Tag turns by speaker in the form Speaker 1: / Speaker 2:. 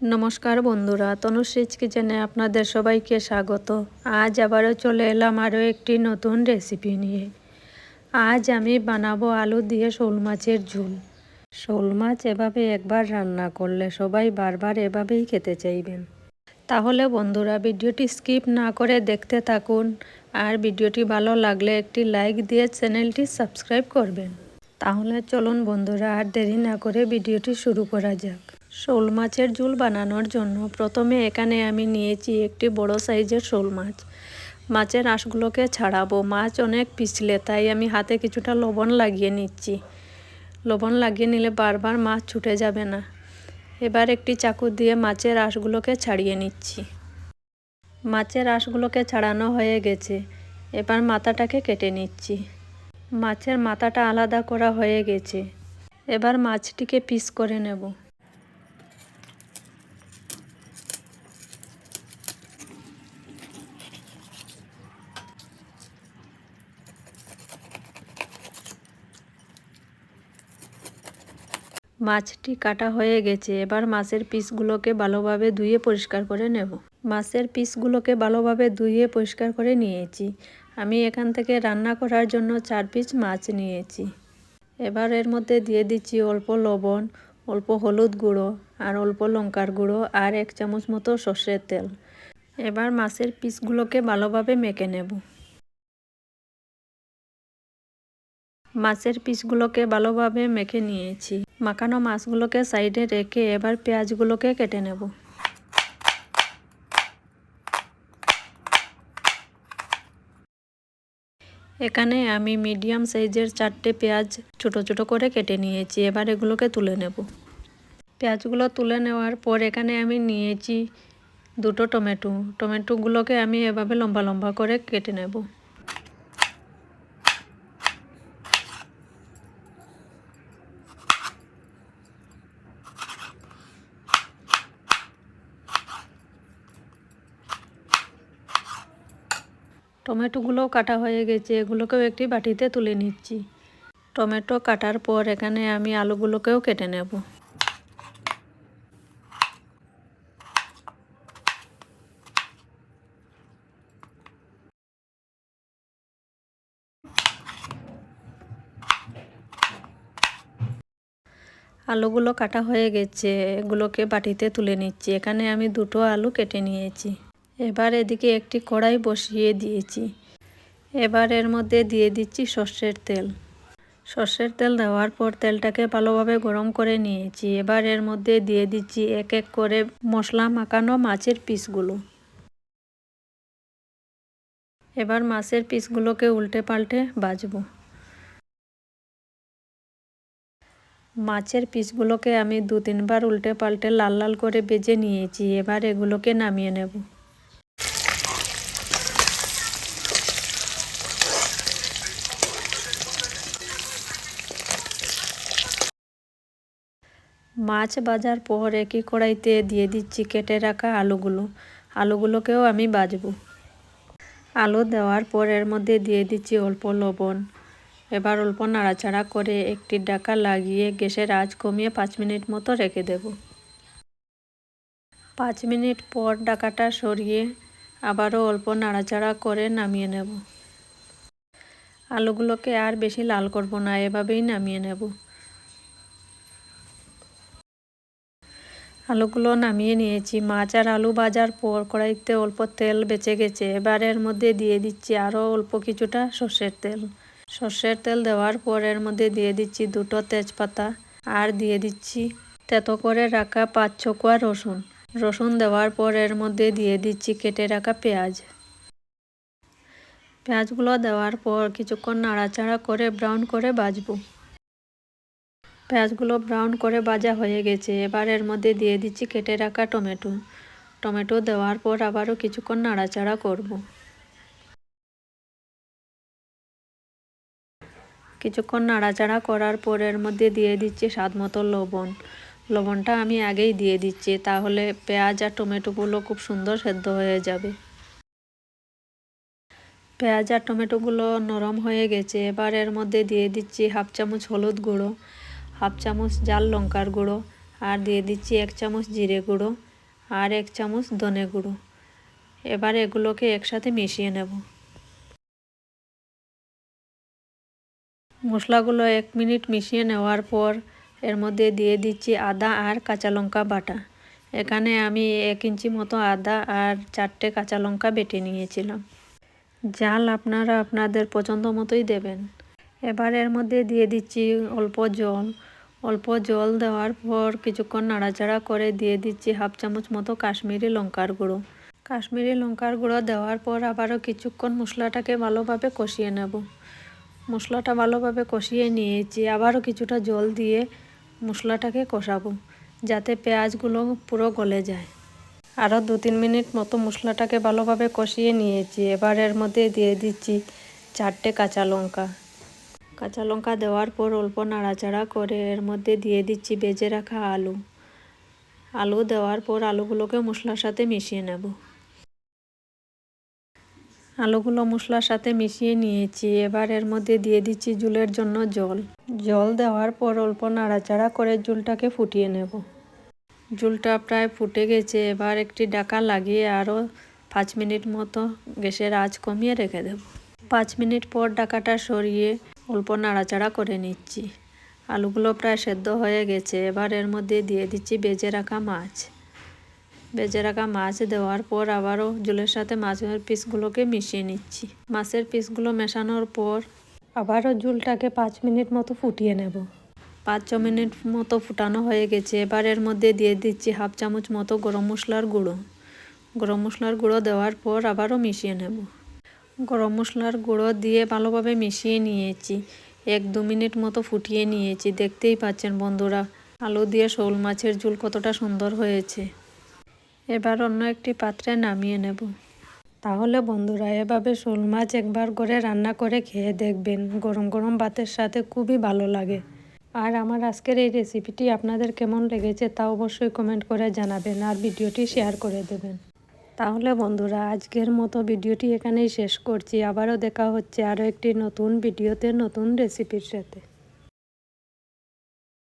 Speaker 1: নমস্কার বন্ধুরা, তনুশ্রীজ কিচেনে আপনাদের সবাইকে স্বাগত। আজ আবারও চলে এলাম আরও একটি নতুন রেসিপি নিয়ে। আজ আমি বানাবো আলু দিয়ে শোল মাছের ঝোল। শোল মাছ এভাবে একবার রান্না করলে সবাই বারবার এভাবেই খেতে চাইবেন। তাহলে বন্ধুরা ভিডিওটি স্কিপ না করে দেখতে থাকুন, আর ভিডিওটি ভালো লাগলে একটি লাইক দিয়ে চ্যানেলটি সাবস্ক্রাইব করবেন। তাহলে চলুন বন্ধুরা, আর দেরি না করে ভিডিওটি শুরু করা যাক। শোল মাছের ঝোল বানানোর জন্য প্রথমে এখানে আমি নিয়েছি একটি বড় সাইজের শোল মাছ। মাছের আঁশগুলোকে ছাড়াবো। মাছ অনেক পিছলে, তাই আমি হাতে কিছুটা লবণ লাগিয়ে নিচ্ছি। লবণ লাগিয়ে নিলে বারবার মাছ ছুটে যাবে না। এবার একটি চাকু দিয়ে মাছের আঁশগুলোকে ছাড়িয়ে নিচ্ছি। মাছের আঁশগুলোকে ছাড়ানো হয়ে গেছে। এবার মাথাটাকে কেটে নিচ্ছি। মাছের মাথাটা আলাদা করা হয়ে গেছে। এবার মাছটিকে পিস করে নেব। মাছটি কাটা হয়ে গেছে। এবার মাছের পিসগুলোকে ভালোভাবে ধুয়ে পরিষ্কার করে নেব। মাছের পিসগুলোকে ভালোভাবে ধুয়ে পরিষ্কার করে নিয়েছি। আমি এখান থেকে রান্না করার জন্য 4 পিস মাছ নিয়েছি। এবার এর মধ্যে দিয়ে দিচ্ছি অল্প লবণ, অল্প হলুদ গুঁড়ো, আর অল্প লঙ্কার গুঁড়ো, আর 1 চামচ মতো সর্ষের তেল। এবার মাছের পিসগুলোকে ভালোভাবে মেখে নেব। মাছের পিসগুলোকে ভালোভাবে মেখে নিয়েছি। মাখানো মাছগুলোকে সাইডে রেখে এবার পেঁয়াজগুলোকে কেটে নেব। এখানে আমি মিডিয়াম সাইজের 4টে পেঁয়াজ ছোট ছোট করে কেটে নিয়েছি। এবার এগুলোকে তুলে নেব। পেঁয়াজগুলো তুলে নেওয়ার পর এখানে আমি নিয়েছি 2টো টমেটো। টমেটোগুলোকে আমি এভাবে লম্বা লম্বা করে কেটে নেব। টমেটোগুলোও কাটা হয়ে গেছে। এগুলোকেও একটি বাটিতে তুলে নিচ্ছি। টমেটো কাটার পর এখানে আমি আলুগুলোকেও কেটে নেব। আলুগুলো কাটা হয়ে গেছে। এগুলোকে বাটিতে তুলে নিচ্ছি। এখানে আমি 2টো আলু কেটে নিয়েছি। এবার এদিকে একটি কড়াই বসিয়ে দিয়েছি। এবার এর মধ্যে দিয়ে দিচ্ছি সর্ষের তেল। সর্ষের তেল দেওয়ার পর তেলটাকে ভালোভাবে গরম করে নিয়েছি। এবার এর মধ্যে দিয়ে দিচ্ছি এক এক করে মশলা মাখানো মাছের পিসগুলো। এবার মাছের পিসগুলোকে উল্টে পাল্টে ভাজবো। মাছের পিসগুলোকে আমি 2-3 বার উল্টে পাল্টে লাল লাল করে ভেজে নিয়েছি। এবার এগুলোকে নামিয়ে নেব। মাছ ভাজার পর একই কড়াইতে দিয়ে দিচ্ছি কেটে রাখা আলুগুলোকেও আমি ভাজবো। আলু দেওয়ার পর এর মধ্যে দিয়ে দিচ্ছি অল্প লবণ। এবার অল্প নাড়াচাড়া করে একটি ঢাকা লাগিয়ে গ্যাসের আঁচ কমিয়ে 5 মিনিট মতো রেখে দেব। 5 মিনিট পর ঢাকাটা সরিয়ে আবারও অল্প নাড়াচাড়া করে নামিয়ে নেব। আলুগুলোকে আর বেশি লাল করব না, এভাবেই নামিয়ে নেব। আলুগুলো নামিয়ে নিয়েছি। মাছ আর আলু ভাজার পর কড়াইতে অল্প তেল বেঁচে গেছে। এবার এর মধ্যে দিয়ে দিচ্ছি আরও অল্প কিছুটা সর্ষের তেল। সর্ষের তেল দেওয়ার পর এর মধ্যে দিয়ে দিচ্ছি 2টো তেজপাতা, আর দিয়ে দিচ্ছি থেতো করে রাখা 5-6 কোয়া রসুন। রসুন দেওয়ার পর এর মধ্যে দিয়ে দিচ্ছি কেটে রাখা পেঁয়াজ। পেঁয়াজগুলো দেওয়ার পর কিছুক্ষণ নাড়াচাড়া করে ব্রাউন করে ভাজবো। পেঁয়াজগুলো ব্রাউন করে ভাজা হয়ে গেছে। এবার এর মধ্যে দিয়ে দিচ্ছি কেটে রাখা টমেটো দেওয়ার পর আবারও কিছুক্ষণ নাড়াচাড়া করব। কিছুক্ষণ নাড়াচাড়া করার পর এর মধ্যে দিয়ে দিচ্ছি স্বাদমতো লবণ। লবণটা আমি আগেই দিয়ে দিচ্ছি, তাহলে পেঁয়াজ আর টমেটোগুলো খুব সুন্দর সেদ্ধ হয়ে যাবে। পেঁয়াজ আর টমেটোগুলো নরম হয়ে গেছে। এবার এর মধ্যে দিয়ে দিচ্ছি 1/2 চামচ হলুদ গুঁড়ো, 1/2 চামচ ঝাল লঙ্কার গুঁড়ো, আর দিয়ে দিচ্ছি 1 চামচ জিরে গুঁড়ো। আর 1 চামচ ধনে গুঁড়ো। এবার এগুলোকে একসাথে মিশিয়ে নেব। মশলাগুলো 1 মিনিট মিশিয়ে নেওয়ার পর এর মধ্যে দিয়ে দিচ্ছি আদা আর কাঁচা লঙ্কা বাটা। এখানে আমি 1 ইঞ্চি মতো আদা আর 4টে কাঁচা লঙ্কা বেটে নিয়েছিলাম। ঝাল আপনারা আপনাদের পছন্দ মতোই দেবেন। এবার এর মধ্যে দিয়ে দিচ্ছি অল্প জল। অল্প জল দেওয়ার পর কিছুক্ষণ নাড়াচাড়া করে দিয়ে দিচ্ছি 1/2 চামচ মতো কাশ্মীরি লঙ্কার গুঁড়ো। কাশ্মীরি লঙ্কার গুঁড়ো দেওয়ার পর আবারও কিছুক্ষণ মশলাটাকে ভালোভাবে কষিয়ে নেব। মশলাটা ভালোভাবে কষিয়ে নিয়েছি। আবারও কিছুটা জল দিয়ে মশলাটাকে কষাবো যাতে পেঁয়াজগুলো পুরো গলে যায়। আরও 2-3 মিনিট মতো মশলাটাকে ভালোভাবে কষিয়ে নিয়েছি। এবার এর মধ্যে দিয়ে দিচ্ছি 4টে কাঁচা লঙ্কা। কাঁচা লঙ্কা দেওয়ার পর অল্প নাড়াচাড়া করে এর মধ্যে দিয়ে দিচ্ছি ভেজে রাখা আলু। আলু দেওয়ার পর আলুগুলোকে মশলার সাথে মিশিয়ে নেব। আলুগুলো মশলার সাথে মিশিয়ে নিয়েছি। এবার এর মধ্যে দিয়ে দিচ্ছি ঝোলের জন্য জল। জল দেওয়ার পর অল্প নাড়াচাড়া করে ঝোলটাকে ফুটিয়ে নেব। ঝোলটা প্রায় ফুটে গেছে। এবার একটি ঢাকা লাগিয়ে আরও 5 মিনিট মতো গ্যাসের আঁচ কমিয়ে রেখে দেব। 5 মিনিট পর ঢাকাটা সরিয়ে অল্প নাড়াচাড়া করে নিচ্ছি। আলুগুলো প্রায় সেদ্ধ হয়ে গেছে। এবার এর মধ্যে দিয়ে দিচ্ছি ভেজে রাখা মাছ। ভেজে রাখা মাছ দেওয়ার পর আবারও ঝোলের সাথে মাছের পিসগুলোকে মিশিয়ে নিচ্ছি। মাছের পিসগুলো মেশানোর পর আবারও ঝোলটাকে 5 মিনিট মতো ফুটিয়ে নেব। 5-6 মিনিট মতো ফুটানো হয়ে গেছে। এবার এর মধ্যে দিয়ে দিচ্ছি 1/2 চামচ মতো গরম মশলার গুঁড়ো। গরম মশলার গুঁড়ো দেওয়ার পর আবারও মিশিয়ে নেব। গরম মশলার গুঁড়ো দিয়ে ভালোভাবে মিশিয়ে নিয়েছি। 1-2 মিনিট মতো ফুটিয়ে নিয়েছি। দেখতেই পাচ্ছেন বন্ধুরা আলু দিয়ে শোল মাছের ঝোল কতটা সুন্দর হয়েছে। এবার অন্য একটি পাত্রে নামিয়ে নেব। তাহলে বন্ধুরা এভাবে শোল মাছ একবার করে রান্না করে খেয়ে দেখবেন। গরম গরম ভাতের সাথে খুবই ভালো লাগে। আর আমার আজকের এই রেসিপিটি আপনাদের কেমন লেগেছে তা অবশ্যই কমেন্ট করে জানাবেন আর ভিডিওটি শেয়ার করে দেবেন। তাহলে বন্ধুরা আজকের মতো ভিডিওটি এখানেই শেষ করছি। আবারও দেখা হচ্ছে আরও একটি নতুন ভিডিওতে নতুন রেসিপির সাথে।